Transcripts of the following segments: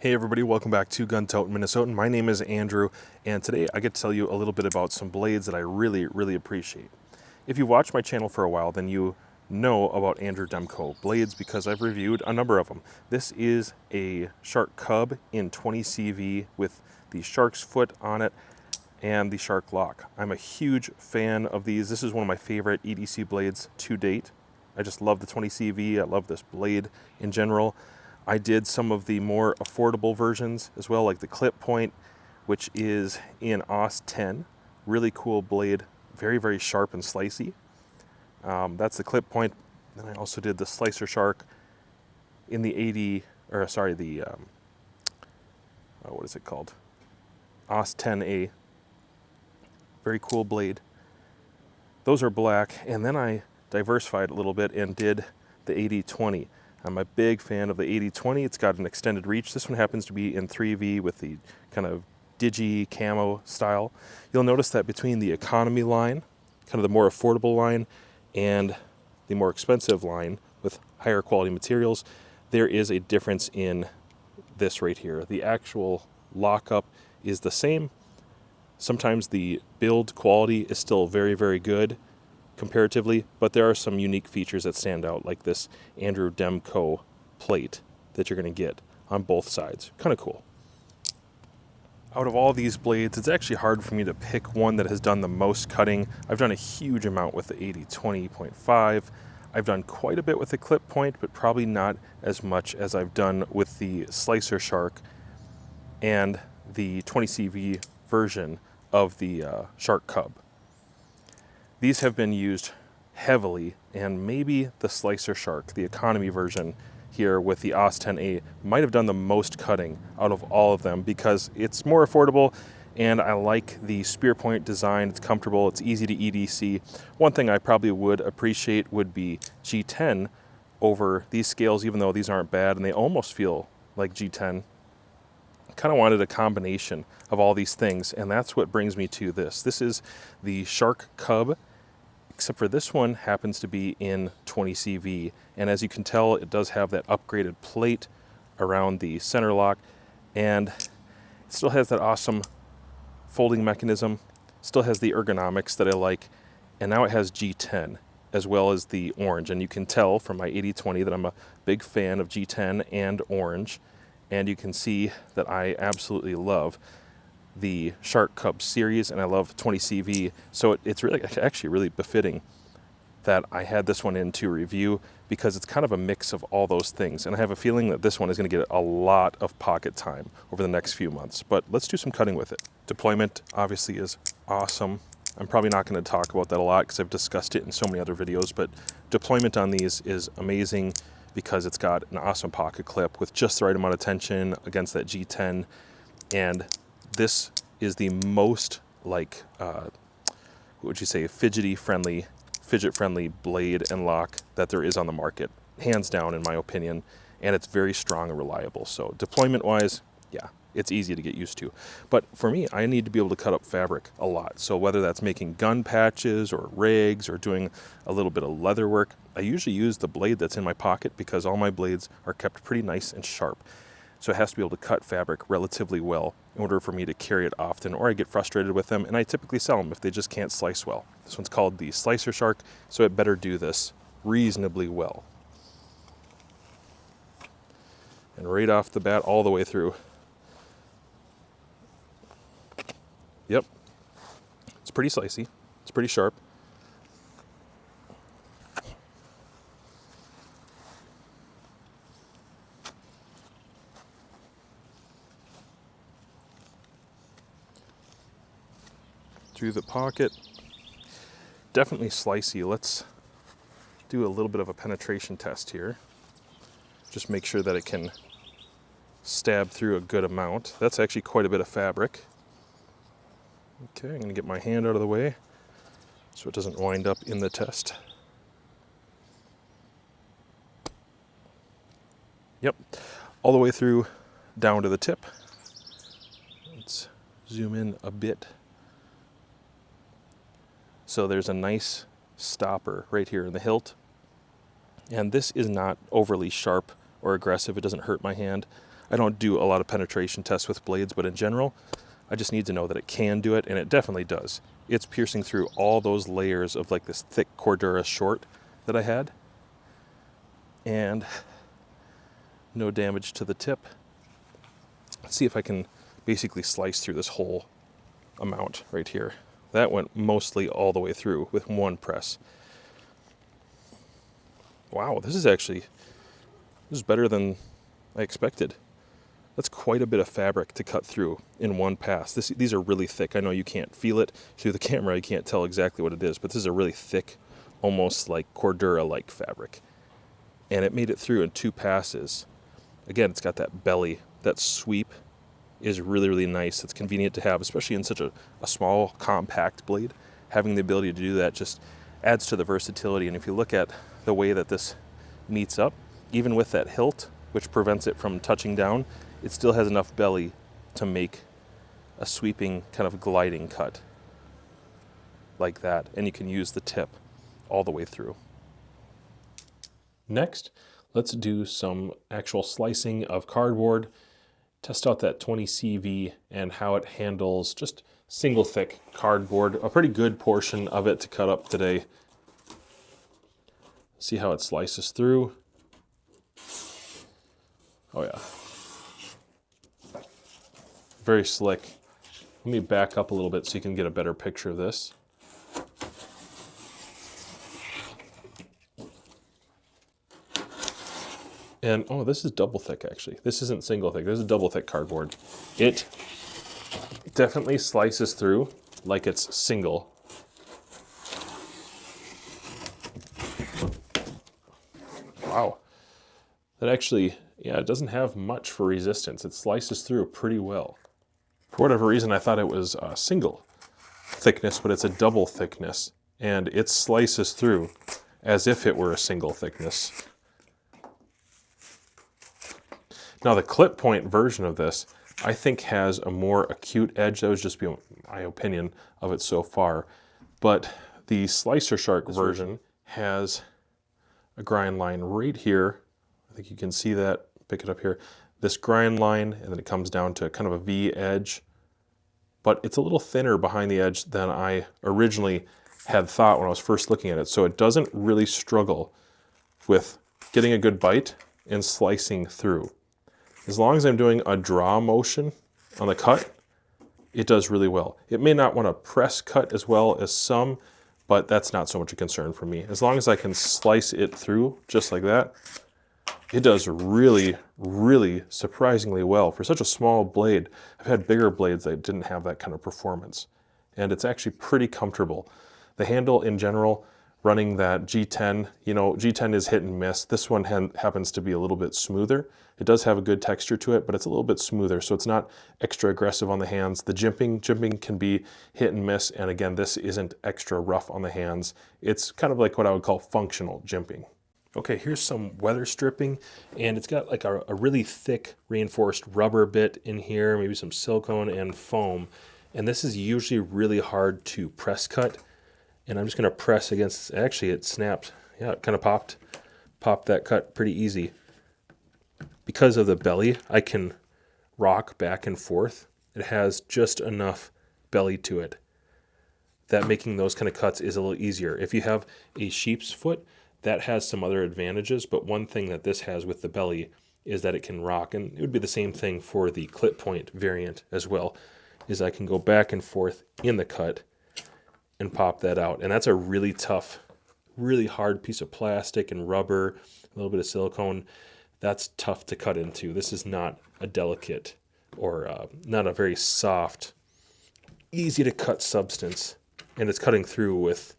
Hey everybody, welcome back to Gun Tote Minnesota. My name is Andrew, and today I get to tell you a little bit about some blades that I really appreciate. If you've watched my channel for a while, then you know about Andrew Demko blades because I've reviewed a number of them. This is a Shark Cub in 20 CV with the shark's foot on it and the shark lock. I'm a huge fan of these. This is one of my favorite EDC blades to date. I just love the 20 CV. I love this blade in general. I did some of the more affordable versions as well, like the clip point, which is in AUS 10. Really cool blade, very sharp and slicey. That's the clip point. Then I also did the slicer shark in the what is it called? AUS 10A. Very cool blade. Those are black, and then I diversified a little bit and did the 80-20. I'm a big fan of the 80-20. It's got an extended reach. This one happens to be in 3V with the kind of digi camo style. You'll notice that between the economy line, kind of the more affordable line, and the more expensive line with higher quality materials, there is a difference in this right here. The actual lockup is the same. Sometimes the build quality is still very good comparatively, but there are some unique features that stand out, like this Andrew Demco plate that you're going to get on both sides. Kind of cool. Out of all these blades, it's actually hard for me to pick one that has done the most cutting. I've done a huge amount with the 80-20.5. I've done quite a bit with the clip point, but probably not as much as I've done with the slicer shark and the 20 CV version of the Shark Cub. These have been used heavily, and maybe the slicer shark, the economy version here with the AUS 10A, might have done the most cutting out of all of them because it's more affordable, and I like the spear point design. It's comfortable, it's easy to EDC. One thing I probably would appreciate would be G10 over these scales, even though these aren't bad and they almost feel like G10. Kind of wanted a combination of all these things, and that's what brings me to this. This is the Shark Cub, except for this one happens to be in 20 CV, and as you can tell, it does have that upgraded plate around the center lock, and it still has that awesome folding mechanism, still has the ergonomics that I like, and now it has G10 as well as the orange, and you can tell from my 80-20 that I'm a big fan of G10 and orange, and you can see that I absolutely love the Shark Cub series, and I love 20 CV, so it's really actually really befitting that I had this one in to review because it's kind of a mix of all those things, and I have a feeling that this one is going to get a lot of pocket time over the next few months. But let's do some cutting with it. Deployment obviously is awesome. I'm probably not going to talk about that a lot because I've discussed it in so many other videos, but deployment on these is amazing because it's got an awesome pocket clip with just the right amount of tension against that G10, and this is the most like, what would you say, fidget friendly blade and lock that there is on the market, hands down in my opinion, and it's very strong and reliable. So deployment wise, yeah, it's easy to get used to. But for me, I need to be able to cut up fabric a lot. So whether that's making gun patches or rigs or doing a little bit of leather work, I usually use the blade that's in my pocket because all my blades are kept pretty nice and sharp. So it has to be able to cut fabric relatively well in order for me to carry it often, or I get frustrated with them, and I typically sell them if they just can't slice well. This one's called the Slicer Shark, so it better do this reasonably well. And right off the bat, all the way through. Yep, it's pretty slicey, it's pretty sharp. Through the pocket, definitely slicey. Let's do a little bit of a penetration test here. Just make sure that it can stab through a good amount. That's actually quite a bit of fabric. Okay, I'm gonna get my hand out of the way so it doesn't wind up in the test. Yep, all the way through down to the tip. Let's zoom in a bit. So there's a nice stopper right here in the hilt. And this is not overly sharp or aggressive. It doesn't hurt my hand. I don't do a lot of penetration tests with blades, but in general, I just need to know that it can do it, and it definitely does. It's piercing through all those layers of like this thick Cordura short that I had, and no damage to the tip. Let's see if I can basically slice through this whole amount right here. That went mostly all the way through with one press. Wow, this is better than I expected. That's quite a bit of fabric to cut through in one pass. These are really thick. I know you can't feel it through the camera. You can't tell exactly what it is, but this is a really thick, almost like Cordura-like fabric. And it made it through in 2 passes. Again, it's got that belly. That sweep is really, really nice. It's convenient to have, especially in such a small, compact blade. Having the ability to do that just adds to the versatility. And if you look at the way that this meets up, even with that hilt, which prevents it from touching down, it still has enough belly to make a sweeping kind of gliding cut like that. And you can use the tip all the way through. Next, let's do some actual slicing of cardboard. Test out that 20 CV and how it handles just single thick cardboard. A pretty good portion of it to cut up today. See how it slices through. Oh yeah. Very slick. Let me back up a little bit so you can get a better picture of this. And, oh, this is double thick, actually. This isn't single thick. This is double thick cardboard. It definitely slices through like it's single. Wow. That actually, yeah, it doesn't have much for resistance. It slices through pretty well. For whatever reason, I thought it was a single thickness, but it's a double thickness. And it slices through as if it were a single thickness. Now the clip point version of this, I think has a more acute edge. That would just be my opinion of it so far. But the Slicer Shark version has a grind line right here. I think you can see that, pick it up here. This grind line, and then it comes down to kind of a V edge. But it's a little thinner behind the edge than I originally had thought when I was first looking at it. So it doesn't really struggle with getting a good bite and slicing through. As long as I'm doing a draw motion on the cut, it does really well. It may not want to press cut as well as some, but that's not so much a concern for me. As long as I can slice it through just like that, it does really, really surprisingly well. For such a small blade, I've had bigger blades that didn't have that kind of performance. And it's actually pretty comfortable. The handle in general, running that G10, you know, G10 is hit and miss. This one happens to be a little bit smoother. It does have a good texture to it, but it's a little bit smoother, so it's not extra aggressive on the hands. The jimping can be hit and miss, and again, this isn't extra rough on the hands. It's kind of like what I would call functional jimping. Okay, here's some weather stripping, and it's got like a really thick reinforced rubber bit in here, maybe some silicone and foam, and this is usually really hard to press cut. And I'm just going to press against, actually it snapped, yeah, it kind of popped that cut pretty easy. Because of the belly, I can rock back and forth. It has just enough belly to it that making those kind of cuts is a little easier. If you have a sheep's foot, that has some other advantages, but one thing that this has with the belly is that it can rock, and it would be the same thing for the clip point variant as well, is I can go back and forth in the cut and pop that out. And that's a really tough, really hard piece of plastic and rubber, a little bit of silicone. That's tough to cut into. This is not a delicate or not a very soft, easy to cut substance. And it's cutting through with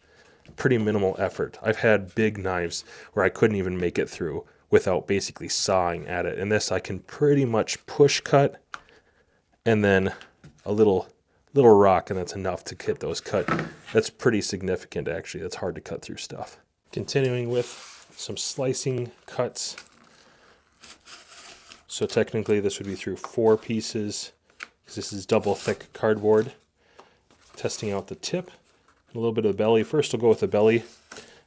pretty minimal effort. I've had big knives where I couldn't even make it through without basically sawing at it. And this I can pretty much push cut and then a little rock, and that's enough to get those cut. That's pretty significant, actually. That's hard to cut through stuff. Continuing with some slicing cuts. So technically this would be through 4 pieces, because this is double thick cardboard. Testing out the tip, a little bit of the belly. First I'll go with the belly.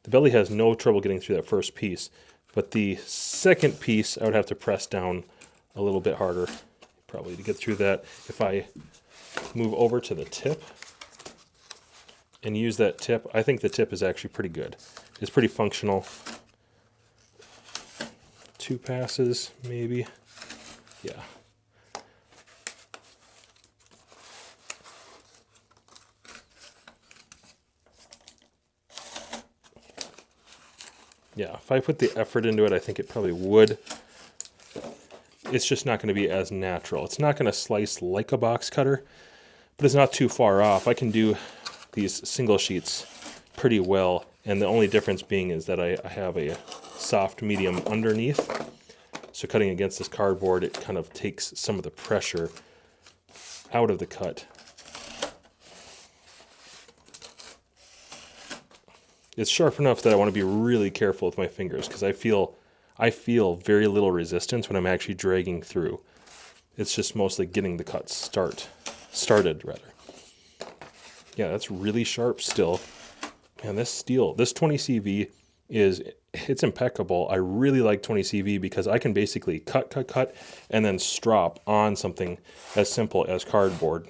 The belly has no trouble getting through that first piece, but the second piece I would have to press down a little bit harder probably to get through that. If I move over to the tip and use that tip, I think the tip is actually pretty good. It's pretty functional. 2 passes, maybe. Yeah. Yeah, if I put the effort into it, I think it probably would. It's just not going to be as natural. It's not going to slice like a box cutter, but it's not too far off. I can do these single sheets pretty well, and the only difference being is that I have a soft medium underneath. So cutting against this cardboard, it kind of takes some of the pressure out of the cut. It's sharp enough that I want to be really careful with my fingers because I feel very little resistance when I'm actually dragging through. It's just mostly getting the cut started rather. Yeah, that's really sharp still. And this steel, this 20CV it's impeccable. I really like 20CV because I can basically cut, and then strop on something as simple as cardboard.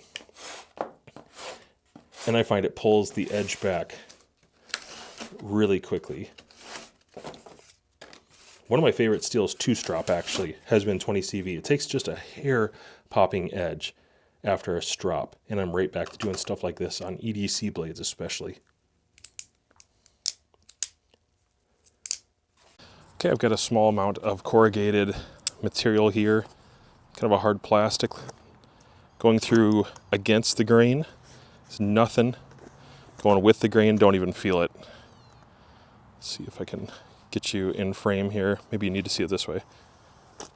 And I find it pulls the edge back really quickly. One of my favorite steels to strop actually has been 20CV. It takes just a hair popping edge after a strop, and I'm right back to doing stuff like this on EDC blades especially. Okay, I've got a small amount of corrugated material here, kind of a hard plastic, going through against the grain. It's nothing. Going with the grain, don't even feel it. Let's see if I can get you in frame here. Maybe you need to see it this way. I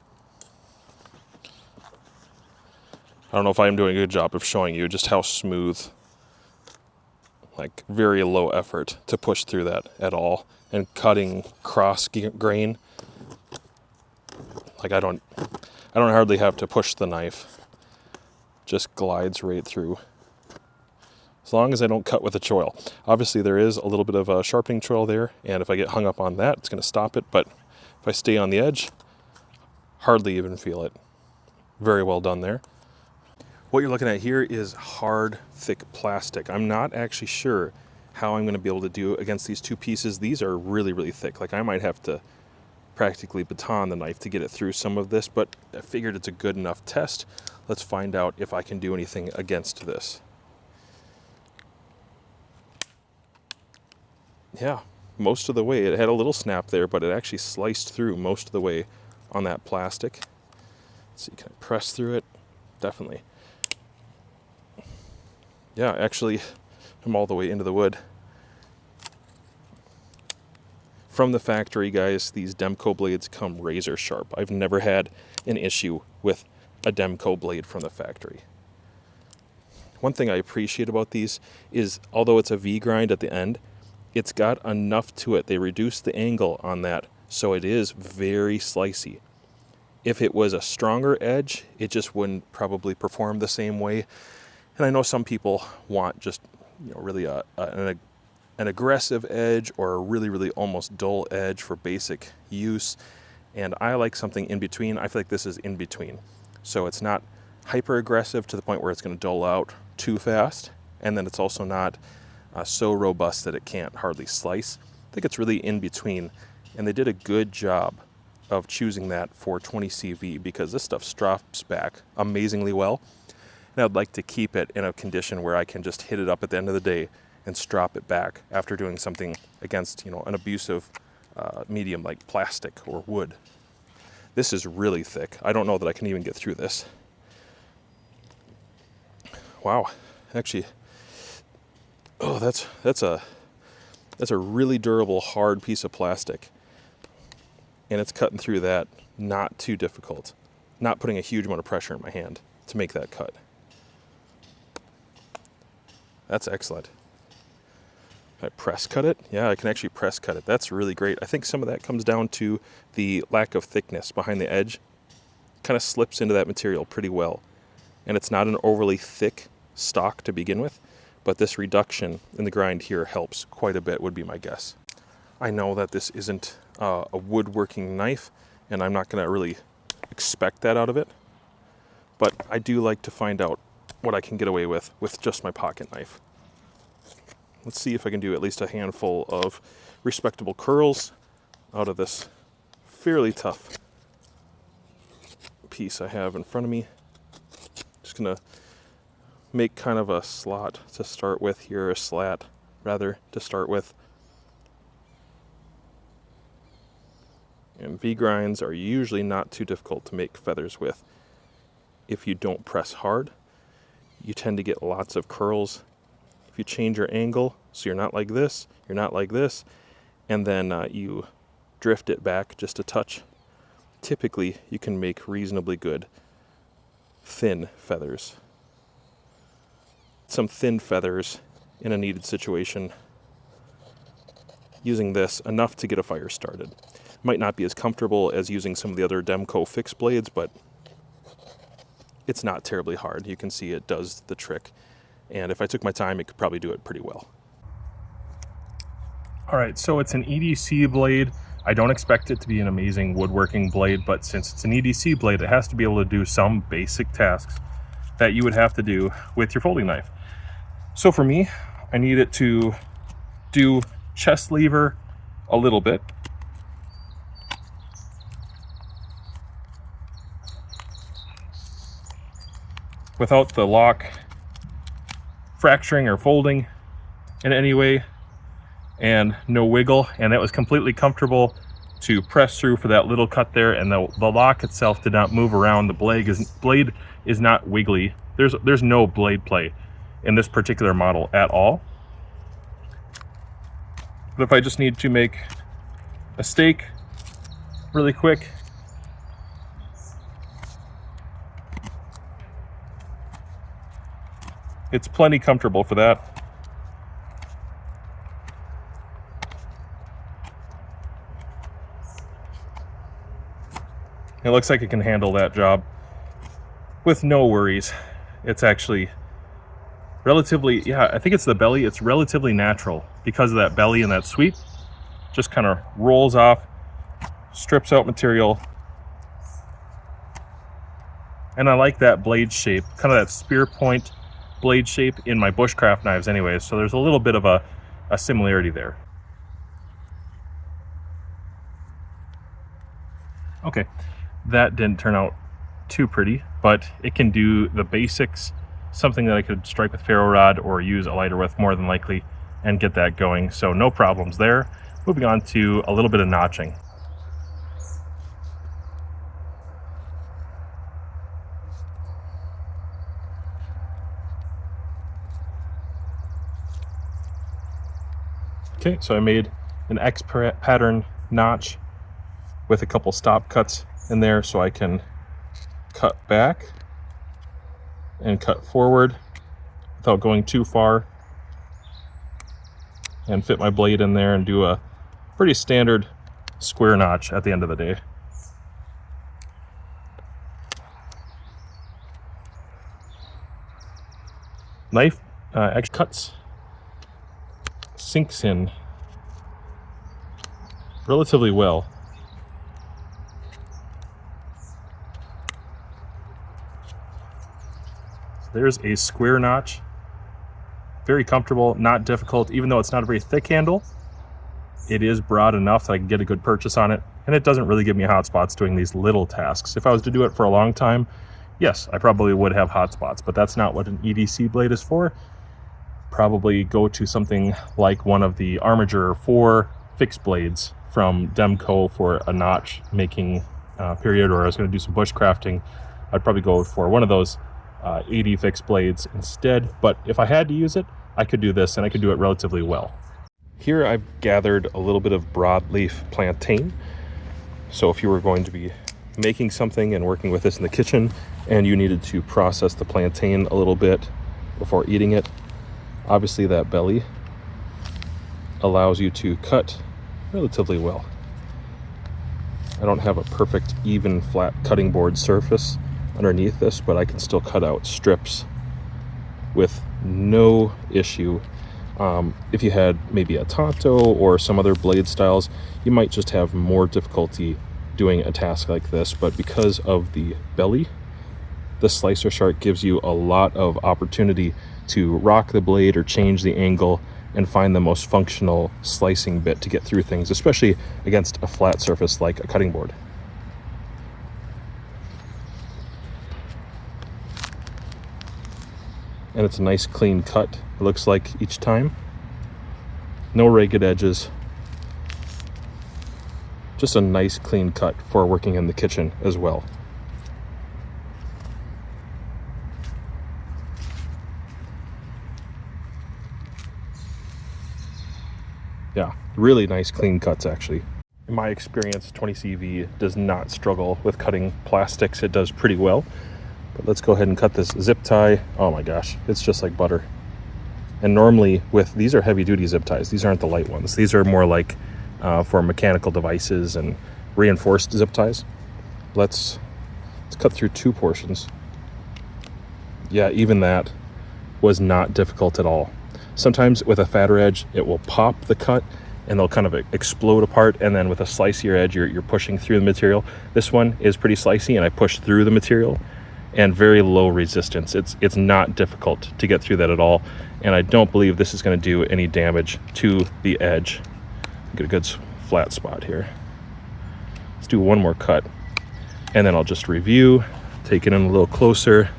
don't know if I'm doing a good job of showing you just how smooth, like very low effort to push through that at all. And cutting cross grain, like I don't hardly have to push the knife. Just glides right through. As long as I don't cut with a choil. Obviously there is a little bit of a sharpening choil there, and if I get hung up on that, it's going to stop it, but if I stay on the edge, hardly even feel it. Very well done there. What you're looking at here is hard, thick plastic. I'm not actually sure how I'm going to be able to do against these two pieces. These are really, really thick. Like I might have to practically baton the knife to get it through some of this, but I figured it's a good enough test. Let's find out if I can do anything against this. Yeah, most of the way. It had a little snap there, but it actually sliced through most of the way on that plastic. Let's see, can I press through it? Definitely. Yeah, actually, I'm all the way into the wood. From the factory, guys, these Demco blades come razor sharp. I've never had an issue with a Demco blade from the factory. One thing I appreciate about these is, although it's a V-grind at the end, it's got enough to it. They reduce the angle on that, so it is very slicey. If it was a stronger edge, it just wouldn't probably perform the same way. And I know some people want just, really an aggressive edge or a really, really almost dull edge for basic use. And I like something in between. I feel like this is in between. So it's not hyper aggressive to the point where it's going to dull out too fast. And then it's also not so robust that it can't hardly slice. I think it's really in between. And they did a good job of choosing that for 20CV because this stuff strops back amazingly well. And I'd like to keep it in a condition where I can just hit it up at the end of the day and strop it back after doing something against, an abusive medium like plastic or wood. This is really thick. I don't know that I can even get through this. Wow, actually, oh, that's a really durable, hard piece of plastic, and it's cutting through that. Not too difficult. Not putting a huge amount of pressure in my hand to make that cut. That's excellent. Can I press cut it? Yeah, I can actually press cut it. That's really great. I think some of that comes down to the lack of thickness behind the edge. Kind of slips into that material pretty well. And it's not an overly thick stock to begin with, but this reduction in the grind here helps quite a bit, would be my guess. I know that this isn't a woodworking knife, and I'm not going to really expect that out of it, but I do like to find out what I can get away with just my pocket knife. Let's see if I can do at least a handful of respectable curls out of this fairly tough piece I have in front of me. Just gonna make kind of a slot to start with here, a slat rather to start with. And V-grinds are usually not too difficult to make feathers with. If you don't press hard, you tend to get lots of curls. If you change your angle, so you're not like this, you're not like this, and then you drift it back just a touch, typically you can make reasonably good thin feathers. Some thin feathers in a kneaded situation, using this enough to get a fire started. Might not be as comfortable as using some of the other Demco fixed blades, but it's not terribly hard. You can see it does the trick. And if I took my time, it could probably do it pretty well. All right, so it's an EDC blade. I don't expect it to be an amazing woodworking blade, but since it's an EDC blade, it has to be able to do some basic tasks that you would have to do with your folding knife. So for me, I need it to do chest lever a little bit. Without the lock fracturing or folding in any way, and no wiggle, and that was completely comfortable to press through for that little cut there, and the lock itself did not move around. The blade is not wiggly. There's no blade play in this particular model at all. But if I just need to make a steak really quick, it's plenty comfortable for that. It looks like it can handle that job with no worries. It's actually relatively, yeah, I think it's the belly. It's relatively natural because of that belly and that sweep. Just kind of rolls off, strips out material. And I like that blade shape, kind of that spear point blade shape in my Bushcraft knives anyways, so there's a little bit of a similarity there. Okay, that didn't turn out too pretty, but it can do the basics, something that I could strike with ferro rod or use a lighter with more than likely and get that going, so no problems there. Moving on to a little bit of notching. Okay, so I made an X pattern notch with a couple stop cuts in there so I can cut back and cut forward without going too far, and fit my blade in there and do a pretty standard square notch at the end of the day. Knife X cuts sinks in relatively well. There's a square notch. Very comfortable, not difficult, even though it's not a very thick handle. It is broad enough that I can get a good purchase on it, and it doesn't really give me hot spots doing these little tasks. If I was to do it for a long time, yes, I probably would have hot spots, but that's not what an EDC blade is for. Probably go to something like one of the Armiger 4 fixed blades from Demco for a notch making period, or I was going to do some bushcrafting, I'd probably go for one of those 80 fixed blades instead. But if I had to use it, I could do this, and I could do it relatively well. Here I've gathered a little bit of broadleaf plantain. So if you were going to be making something and working with this in the kitchen, and you needed to process the plantain a little bit before eating it, obviously that belly allows you to cut relatively well. I don't have a perfect even flat cutting board surface underneath this, but I can still cut out strips with no issue. If you had maybe a Tonto or some other blade styles, you might just have more difficulty doing a task like this, but because of the belly, the slicer shark gives you a lot of opportunity to rock the blade or change the angle and find the most functional slicing bit to get through things, especially against a flat surface like a cutting board. And it's a nice clean cut, it looks like, each time. No ragged edges. Just a nice clean cut for working in the kitchen as well. Yeah, really nice clean cuts actually. In my experience, 20CV does not struggle with cutting plastics. It does pretty well. But let's go ahead and cut this zip tie. Oh my gosh, it's just like butter. And normally these are heavy duty zip ties. These aren't the light ones. These are more like for mechanical devices and reinforced zip ties. Let's cut through 2 portions. Yeah, even that was not difficult at all. Sometimes with a fatter edge, it will pop the cut and they'll kind of explode apart, and then with a slicier edge, you're pushing through the material. This one is pretty slicey and I push through the material, and very low resistance. It's not difficult to get through that at all, and I don't believe this is going to do any damage to the edge. Get a good flat spot here. Let's do one more cut, and then I'll just review, take it in a little closer.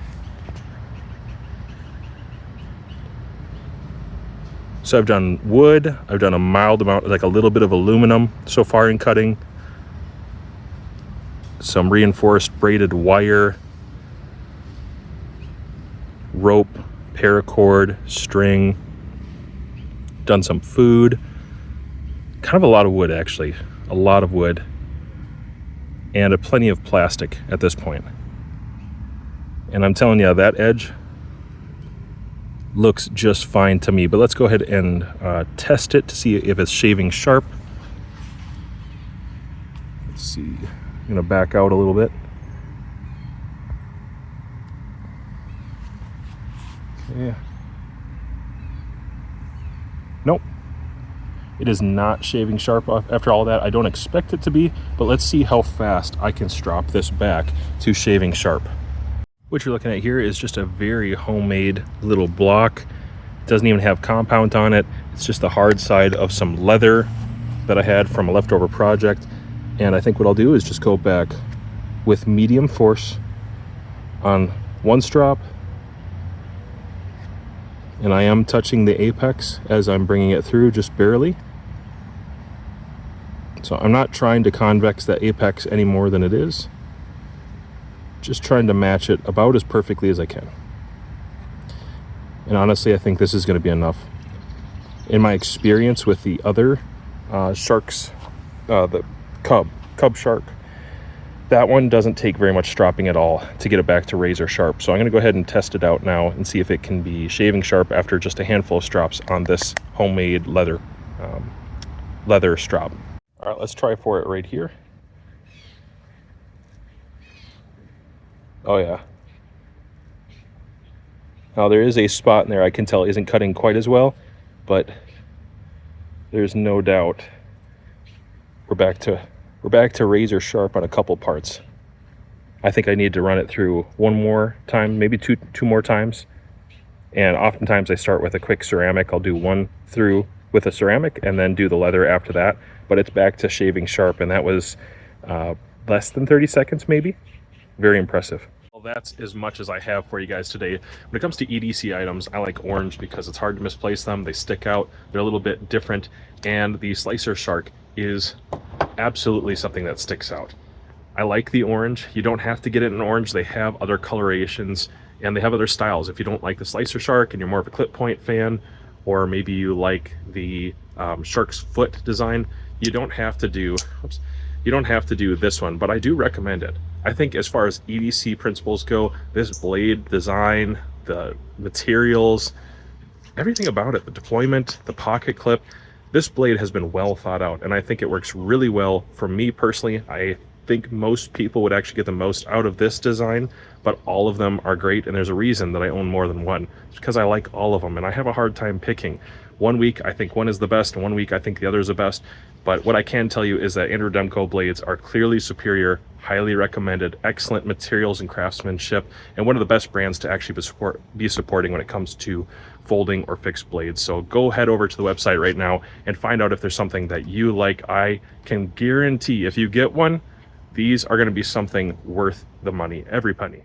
So I've done wood, I've done a mild amount, like a little bit of aluminum so far in cutting, some reinforced braided wire, rope, paracord, string, done some food, kind of a lot of wood actually, a lot of wood, and plenty of plastic at this point. And I'm telling you, that edge looks just fine to me, but let's go ahead and test it to see if it's shaving sharp. Let's see, I'm gonna back out a little bit. Yeah. Nope. It is not shaving sharp after all that. I don't expect it to be, but let's see how fast I can strop this back to shaving sharp. What you're looking at here is just a very homemade little block. It doesn't even have compound on it. It's just the hard side of some leather that I had from a leftover project. And I think what I'll do is just go back with medium force on one strop. And I am touching the apex as I'm bringing it through, just barely. So I'm not trying to convex that apex any more than it is. Just trying to match it about as perfectly as I can. And honestly, I think this is going to be enough. In my experience with the other sharks, the cub shark, that one doesn't take very much stropping at all to get it back to razor sharp. So I'm going to go ahead and test it out now and see if it can be shaving sharp after just a handful of strops on this homemade leather strop. All right, let's try for it right here. Oh yeah. Now there is a spot in there I can tell isn't cutting quite as well, but there's no doubt we're back to razor sharp on a couple parts. I think I need to run it through one more time, maybe two more times. And oftentimes I start with a quick ceramic. I'll do one through with a ceramic and then do the leather after that. But it's back to shaving sharp, and that was less than 30 seconds maybe. Very impressive. Well, that's as much as I have for you guys today. When it comes to EDC items, I like orange because it's hard to misplace them. They stick out, they're a little bit different, and the slicer shark is absolutely something that sticks out. I like the orange. You don't have to get it in orange. They have other colorations and they have other styles. If you don't like the slicer shark and you're more of a clip point fan, or maybe you like the shark's foot design, you don't have to do this one, but I do recommend it. I think as far as EDC principles go, this blade design, the materials, everything about it, the deployment, the pocket clip, this blade has been well thought out, and I think it works really well for me personally. I think most people would actually get the most out of this design, but all of them are great, and there's a reason that I own more than one. It's because I like all of them, and I have a hard time picking. One week I think one is the best, and one week I think the other is the best. But what I can tell you is that Andrew Demco blades are clearly superior, highly recommended, excellent materials and craftsmanship, and one of the best brands to actually be supporting when it comes to folding or fixed blades. So go head over to the website right now and find out if there's something that you like. I can guarantee if you get one, these are going to be something worth the money, every penny.